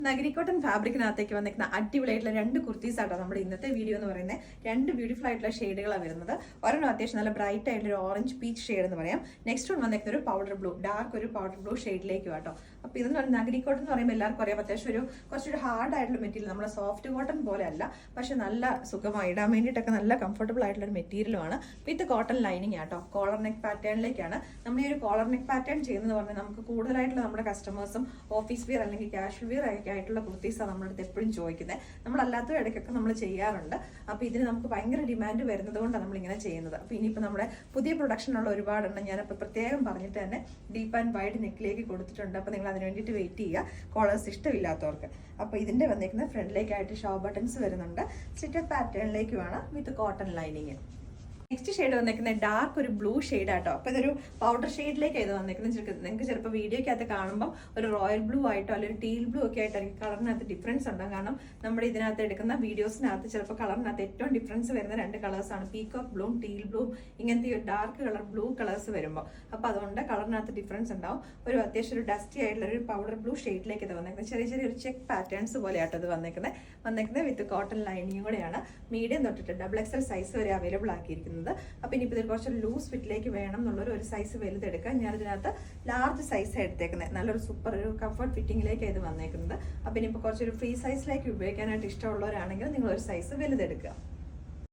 നഗരി cotton ഫാബ്രിക്കിനകത്തേക്ക് വന്നിരിക്കുന്ന അടിപൊളിയായിട്ടുള്ള രണ്ട് കുർത്തീസ് ആട്ടോ നമ്മുടെ ഇന്നത്തെ വീഡിയോ എന്ന് പറയുന്നത്. രണ്ട് ബ്യൂട്ടിഫുൾ ആയിട്ടുള്ള ഷെയ്ഡുകളാണ് വരുന്നത്. ഒരെണ്ണം അത്യാവശ്യം നല്ല ബ്രൈറ്റ് ആയിട്ടുള്ള ഒരു ഓറഞ്ച് പീച്ച് ഷെയ്ഡ് എന്ന് പറയാം. നെക്സ്റ്റ് വൺ വന്നിരിക്കുന്ന ഒരു പൗഡർ ബ്ലൂ, ഡാർക്ക് ഒരു പൗഡർ ബ്ലൂ ഷെയ്ഡിലേക്ക് കേട്ടോ. അപ്പോൾ ഇതെന്ന് പറഞ്ഞാൽ നഗരി കോട്ടൺ എന്ന് പറയുമ്പോൾ എല്ലാവർക്കും അറിയാം അത്യാവശ്യം ഒരു കുറച്ചൊരു ഹാർഡ് ആയിട്ടുള്ള മെറ്റീരിയൽ, നമ്മുടെ സോഫ്റ്റ് കോട്ടൺ പോലെ അല്ല, പക്ഷെ നല്ല സുഖമായി ഇടാൻ വേണ്ടിയിട്ടൊക്കെ നല്ല കംഫർട്ടബിൾ ആയിട്ടുള്ള ഒരു മെറ്റീരിയലുമാണ്. വിത്ത് കോട്ടൺ ലൈനിങ് ആട്ടോ. കോളർ നെക്ക് പാറ്റേണിലേക്കാണ് നമ്മൾ ഈ ഒരു കോളർ നെക്ക് പാറ്റേൺ ചെയ്യുന്നത് പറഞ്ഞാൽ നമുക്ക് കൂടുതലായിട്ടുള്ള നമ്മുടെ കസ്റ്റമേഴ്സും ഓഫീസ് വെയർ അല്ലെങ്കിൽ കാഷ്വൽ വെയർ ആയിട്ടുള്ള കുർത്തീസാണ് നമ്മളടുത്ത് എപ്പോഴും ചോദിക്കുന്നത്. നമ്മളല്ലാത്ത ഇടയ്ക്കൊക്കെ നമ്മൾ ചെയ്യാറുണ്ട്. അപ്പോൾ ഇതിന് നമുക്ക് ഭയങ്കര ഡിമാൻഡ് വരുന്നത് കൊണ്ടാണ് നമ്മളിങ്ങനെ ചെയ്യുന്നത്. അപ്പോൾ ഇനിയിപ്പോൾ നമ്മുടെ പുതിയ പ്രൊഡക്ഷനുള്ള ഒരുപാടുണ്ട്. ഞാനപ്പോൾ പ്രത്യേകം പറഞ്ഞിട്ട് തന്നെ ഡീപ്പ് ആൻഡ് വൈഡ് നെക്കിലേക്ക് കൊടുത്തിട്ടുണ്ട്. അപ്പോൾ നിങ്ങൾ അതിന് വേണ്ടിയിട്ട് വെയിറ്റ് ചെയ്യുക, കോളേഴ്സ് ഇഷ്ടമില്ലാത്തവർക്ക്. അപ്പോൾ ഇതിൻ്റെ വന്നിരിക്കുന്ന ഫ്രണ്ടിലേക്കായിട്ട് ഷോ ബട്ടൺസ് വരുന്നുണ്ട്. സ്റ്റിറ്റഡ് പാറ്റേണിലേക്കുമാണ് with cotton lining. Next shade വന്നിരിക്കുന്നത് ഡാർക്ക് ഒരു ബ്ലൂ ഷെയ്ഡ് ആട്ടോ. അപ്പോൾ ഇതൊരു പൗഡർ ഷെയ്ഡിലേക്കാണ് ഇത് വന്നിരിക്കുന്നത്. നിങ്ങൾക്ക് ചിലപ്പോൾ വീഡിയോക്കകത്ത് കാണുമ്പോൾ ഒരു റോയൽ ബ്ലൂ ആയിട്ടോ അല്ലെങ്കിൽ ടീൽ ബ്ലൂ ഒക്കെ ആയിട്ടായിരിക്കും കളറിനകത്ത് ഡിഫറൻസ് ഉണ്ടാകും. കാരണം നമ്മുടെ ഇതിനകത്ത് എടുക്കുന്ന വീഡിയോസിനകത്ത് ചിലപ്പോൾ കളറിനകത്ത് ഏറ്റവും ഡിഫറൻസ് വരുന്ന രണ്ട് കളേഴ്സാണ്, പീകോക്ക് ബ്ലൂവും ടീൽ ബ്ലൂവും. ഇങ്ങനത്തെ ഒരു ഡാർക്ക് കളർ ബ്ലൂ കളേഴ്സ് വരുമ്പോൾ അപ്പോൾ അതുകൊണ്ട് കളറിനകത്ത് ഡിഫറൻസ് ഉണ്ടാവും. ഒരു അത്യാവശ്യം ഒരു ഡസ്റ്റി ആയിട്ടുള്ള ഒരു പൗഡർ ബ്ലൂ ഷെയ്ഡിലേക്ക് ഇത് വന്നിരിക്കുന്നത്. ചെറിയ ചെറിയൊരു ചെക്ക് പാറ്റേൺസ് പോലെയാട്ടോ ഇത് വന്നിരിക്കുന്നത് വിത്ത് കോട്ടൺ ലൈനിങ് കൂടെയാണ്. മീഡിയം തൊട്ടിട്ട് XXL സൈസ് വരെ അവൈലബിൾ ആക്കിയിരിക്കുന്നത്. അപ്പൊ ഇനിയിപ്പോൾ ഇതിൽ കുറച്ച് ലൂസ് ഫിറ്റിലേക്ക് വേണം എന്നുള്ളൊരു ഒരു സൈസ് വലുതെടുക്കാം. ഞാൻ ഇതിനകത്ത് ലാർജ് സൈസ് എടുത്തേക്കുന്നത്. നല്ലൊരു സൂപ്പർ ഒരു കംഫർട്ട് ഫിറ്റിംഗിലേക്ക് ഇത് വന്നേക്കുന്നത്. അപ്പൊ ഇനിയിപ്പോൾ കുറച്ചൊരു ഫ്രീ സൈസിലേക്ക് ഉപയോഗിക്കാനായിട്ട് ഇഷ്ടമുള്ളവരാണെങ്കിൽ നിങ്ങൾ ഒരു സൈസ് വലുതെടുക്കുക.